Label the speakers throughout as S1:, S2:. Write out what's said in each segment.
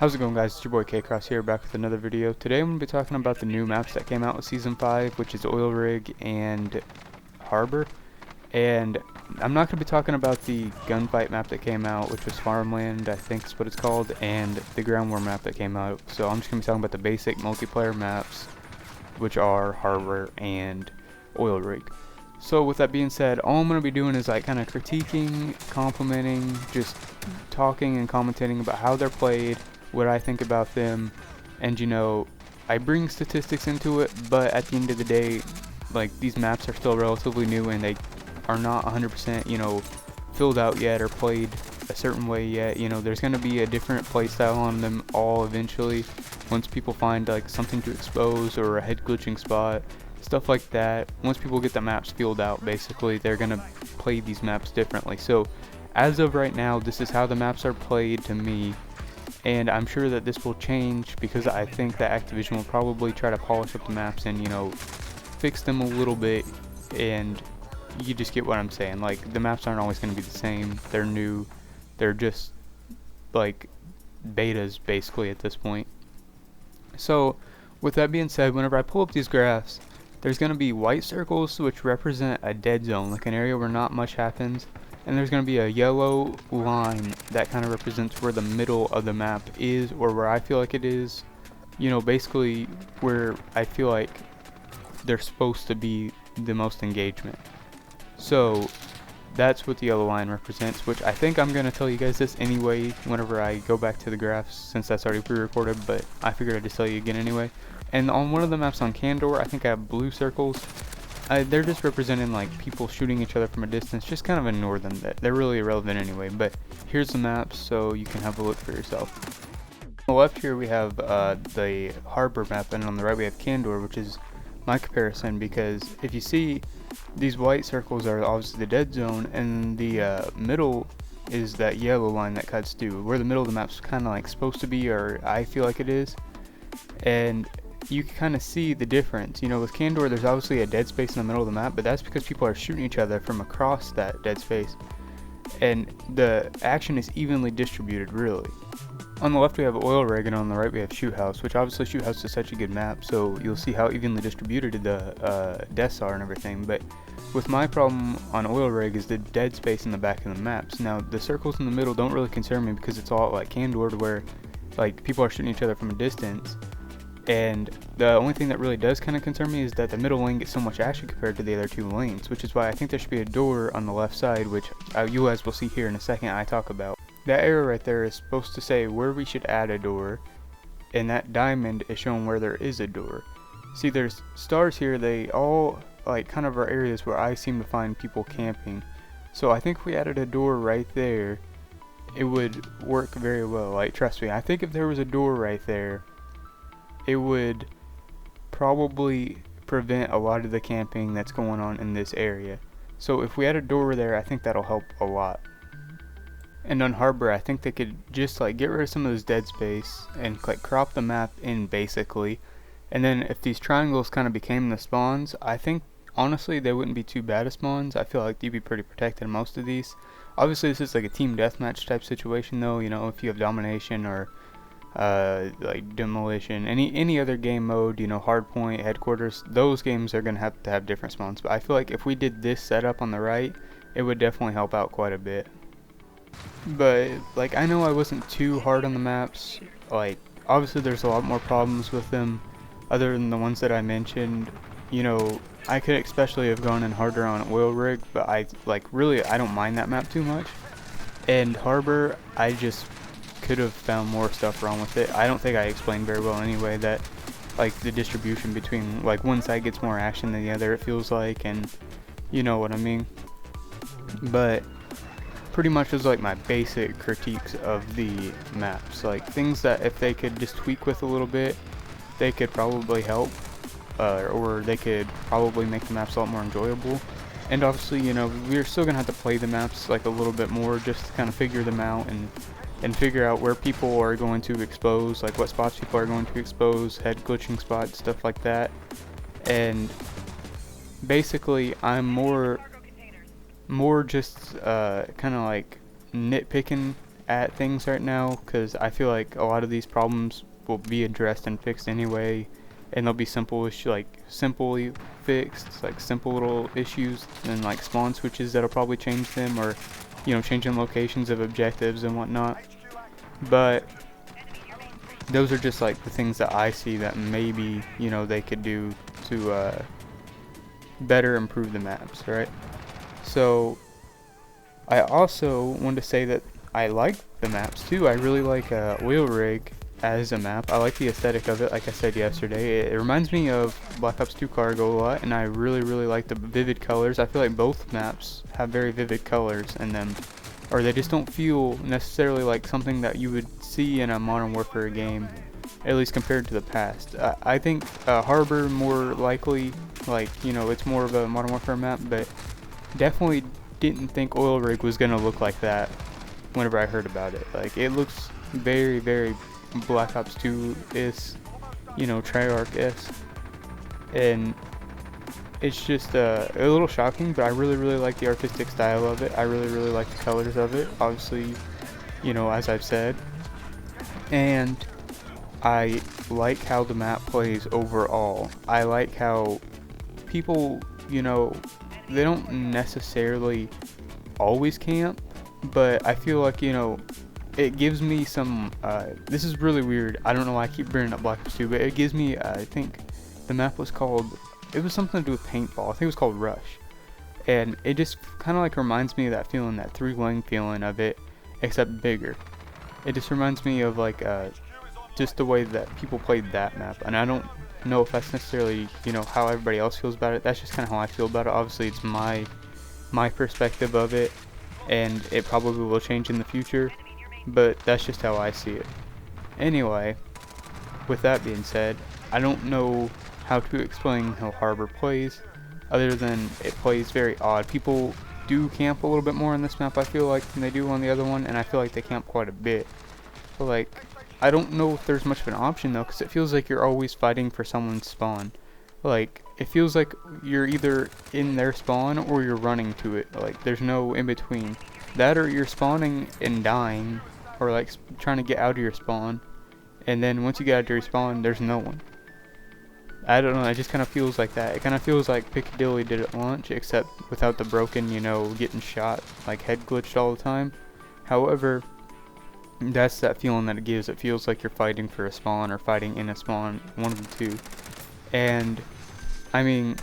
S1: How's it going, guys? It's your boy K-Cross here, back with another video. Today I'm going to be talking about the new maps that came out with Season 5, which is Oil Rig and Harbor. And I'm not going to be talking about the gunfight map that came out, which was Farmland, I think is what it's called, and the ground war map that came out. So I'm just going to be talking about the basic multiplayer maps, which are Harbor and Oil Rig. So with that being said, all I'm going to be doing is like kind of critiquing, complimenting, just talking and commentating about how they're played, what I think about them, and I bring statistics into it, but at the end of the day, like, these maps are still relatively new and they are not 100% filled out yet or played a certain way yet. There's going to be a different playstyle on them all eventually once people find like something to expose or a head glitching spot, stuff like that. Once people get the maps filled out, basically they're going to play these maps differently. So as of right now, this is how the maps are played to me, and I'm sure that this will change because I think that Activision will probably try to polish up the maps and fix them a little bit, and you just get what I'm saying. Like, the maps aren't always going to be the same. They're new. They're just like betas basically at this point. So with that being said, whenever I pull up these graphs, there's going to be white circles which represent a dead zone, like an area where not much happens, and there's going to be a yellow line that kind of represents where the middle of the map is, or where I feel like it is, basically where I feel like they're supposed to be the most engagement. So that's what the yellow line represents, which I think I'm going to tell you guys this anyway whenever I go back to the graphs, since that's already pre-recorded, but I figured I'd just tell you again anyway. And on one of the maps on Candor, I think I have blue circles. They're just representing like people shooting each other from a distance. Just kind of ignore them. They're really irrelevant anyway. But here's the maps so you can have a look for yourself. On the left here we have the Harbor map, and on the right we have Candor, which is my comparison, because if you see, these white circles are obviously the dead zone, and the middle is that yellow line that cuts through, where the middle of the map's kind of like supposed to be, or I feel like it is. And you can kind of see the difference. With Candor, there's obviously a dead space in the middle of the map, but that's because people are shooting each other from across that dead space, and the action is evenly distributed, really. On the left we have Oil Rig, and on the right we have Shoot House, which obviously Shoot House is such a good map, so you'll see how evenly distributed the deaths are and everything. But with my problem on Oil Rig is the dead space in the back of the maps. Now the circles in the middle don't really concern me because it's all like Candor, where like people are shooting each other from a distance. And the only thing that really does kind of concern me is that the middle lane gets so much action compared to the other two lanes, which is why I think there should be a door on the left side, which you guys will see here in a second I talk about. That arrow right there is supposed to say where we should add a door, and that diamond is showing where there is a door. See, there's stars here. They all like kind of are areas where I seem to find people camping. So I think if we added a door right there, it would work very well. Like, trust me, I think if there was a door right there, it would probably prevent a lot of the camping that's going on in this area. So if we had a door there, I think that'll help a lot. And on Harbor, I think they could just like get rid of some of this dead space and like crop the map in basically. And then if these triangles kind of became the spawns, I think honestly they wouldn't be too bad as spawns. I feel like you'd be pretty protected in most of these. Obviously this is like a team deathmatch type situation though, if you have domination or like demolition, any other game mode, hardpoint, headquarters, those games are gonna have to have different spawns. But I feel like if we did this setup on the right, it would definitely help out quite a bit. But like, I know I wasn't too hard on the maps. Like, obviously there's a lot more problems with them other than the ones that I mentioned. I could especially have gone in harder on Oil Rig, but I don't mind that map too much. And Harbor, I just could have found more stuff wrong with it. I don't think I explained very well anyway that like the distribution between like one side gets more action than the other, it feels like, and you know what I mean. But pretty much is like my basic critiques of the maps, like things that if they could just tweak with a little bit, they could probably help, or they could probably make the maps a lot more enjoyable. And obviously, we're still gonna have to play the maps like a little bit more just to kind of figure them out and figure out where people are going to expose, like what spots people are going to expose, head glitching spots, stuff like that. And basically I'm more just kind of like nitpicking at things right now, because I feel like a lot of these problems will be addressed and fixed anyway, and they'll be simply fixed, like simple little issues, and like spawn switches that'll probably change them, or changing locations of objectives and whatnot. But those are just like the things that I see that maybe they could do to better improve the maps, right? So I also want to say that I like the maps too. I really like Oil Rig as a map. I like the aesthetic of it, like I said yesterday. It reminds me of Black Ops 2 Cargo a lot, and I really like the vivid colors. I feel like both maps have very vivid colors in them, or they just don't feel necessarily like something that you would see in a Modern Warfare game, at least compared to the past. I think Harbor more likely, like, it's more of a Modern Warfare map, but definitely didn't think Oil Rig was gonna look like that whenever I heard about it. Like, it looks very Black Ops 2-ish, Treyarch-esque, and it's just a little shocking, but I really like the artistic style of it. I really like the colors of it, obviously, as I've said, and I like how the map plays overall. I like how people, they don't necessarily always camp, but I feel like, it gives me some, this is really weird, I don't know why I keep bringing up Black Ops 2, but it gives me, I think the map was called, it was something to do with paintball, I think it was called Rush, and it just kind of like reminds me of that feeling, that 3-lane feeling of it, except bigger. It just reminds me of like, just the way that people played that map, and I don't know if that's necessarily, how everybody else feels about it. That's just kind of how I feel about it. Obviously, it's my perspective of it, and it probably will change in the future, but that's just how I see it. Anyway, with that being said, I don't know how to explain how Harbor plays, other than it plays very odd. People do camp a little bit more on this map, I feel like, than they do on the other one, and I feel like they camp quite a bit. But like, I don't know if there's much of an option though, because it feels like you're always fighting for someone's spawn. Like, it feels like you're either in their spawn or you're running to it. Like, there's no in between. That, or you're spawning and dying, or like trying to get out of your spawn, and then once you get out of your spawn, there's no one. I don't know, it just kind of feels like that. It kind of feels like Piccadilly did at launch, except without the broken, getting shot, like head glitched all the time. However, that's that feeling that it gives. It feels like you're fighting for a spawn or fighting in a spawn, one of the two. And I mean,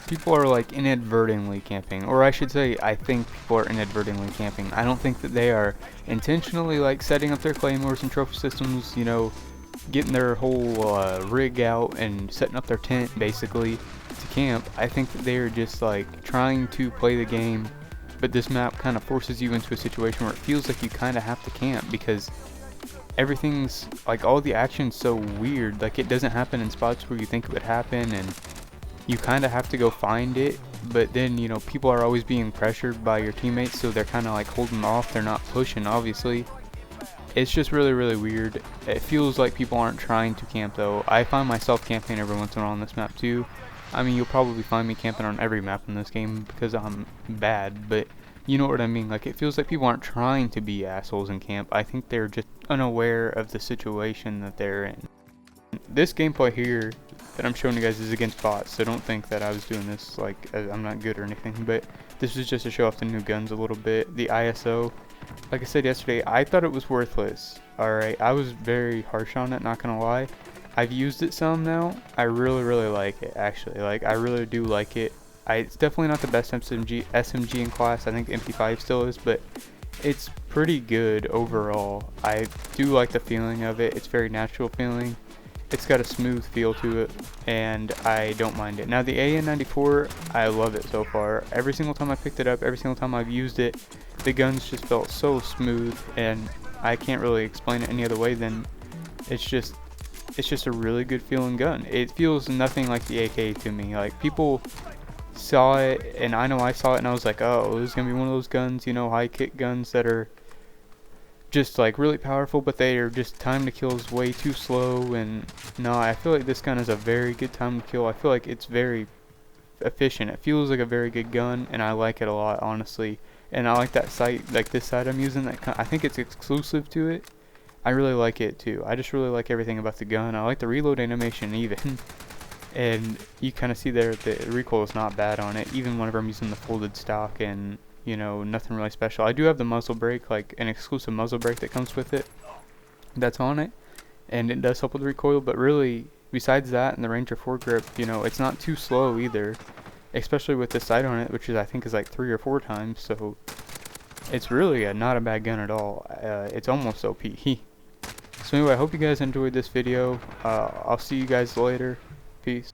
S1: people are like inadvertently camping, or I should say, I think people are inadvertently camping. I don't think that they are intentionally like setting up their claymores and trophy systems, getting their whole rig out and setting up their tent basically to camp. I think that they are just like trying to play the game, but this map kind of forces you into a situation where it feels like you kind of have to camp, because everything's like, all the action's so weird. Like, it doesn't happen in spots where you think it would happen, and you kind of have to go find it, but then people are always being pressured by your teammates, so they're kind of like holding off, they're not pushing, obviously. It's just really weird. It feels like people aren't trying to camp though. I find myself camping every once in a while on this map too. I mean, you'll probably find me camping on every map in this game because I'm bad, but you know what I mean. Like, it feels like people aren't trying to be assholes in camp. I think they're just unaware of the situation that they're in. This gameplay here that I'm showing you guys is against bots, so don't think that I was doing this like I'm not good or anything, but this is just to show off the new guns a little bit. The ISO, like I said yesterday, I thought it was worthless. Alright, I was very harsh on it, not gonna lie. I've used it some now. I really like it, actually. Like, I really do like it. It's definitely not the best SMG in class. I think MP5 still is, but it's pretty good overall. I do like the feeling of it. It's very natural feeling. It's got a smooth feel to it, and I don't mind it. Now, the AN-94, I love it so far. Every single time I picked it up, every single time I've used it, the guns just felt so smooth, and I can't really explain it any other way than it's just a really good feeling gun. It feels nothing like the AK to me. Like, people saw it, and I know I saw it, and I was like, oh, this is gonna be one of those guns, high kick guns that are just like really powerful, but they are just time to kill is way too slow. And no, I feel like this gun is a very good time to kill. I feel like it's very efficient. It feels like a very good gun, and I like it a lot, honestly. And I like that sight, like this sight I'm using. I think it's exclusive to it. I really like it too. I just really like everything about the gun. I like the reload animation even. And you kind of see there the recoil is not bad on it, even whenever I'm using the folded stock and, you know, nothing really special. I do have the muzzle brake, like an exclusive muzzle brake that comes with it, that's on it, and it does help with the recoil, but really, besides that and the Ranger foregrip, you know, it's not too slow either, especially with the sight on it, which is I think is like 3 or 4 times, so it's really not a bad gun at all. It's almost OP. So anyway, I hope you guys enjoyed this video. I'll see you guys later. Peace.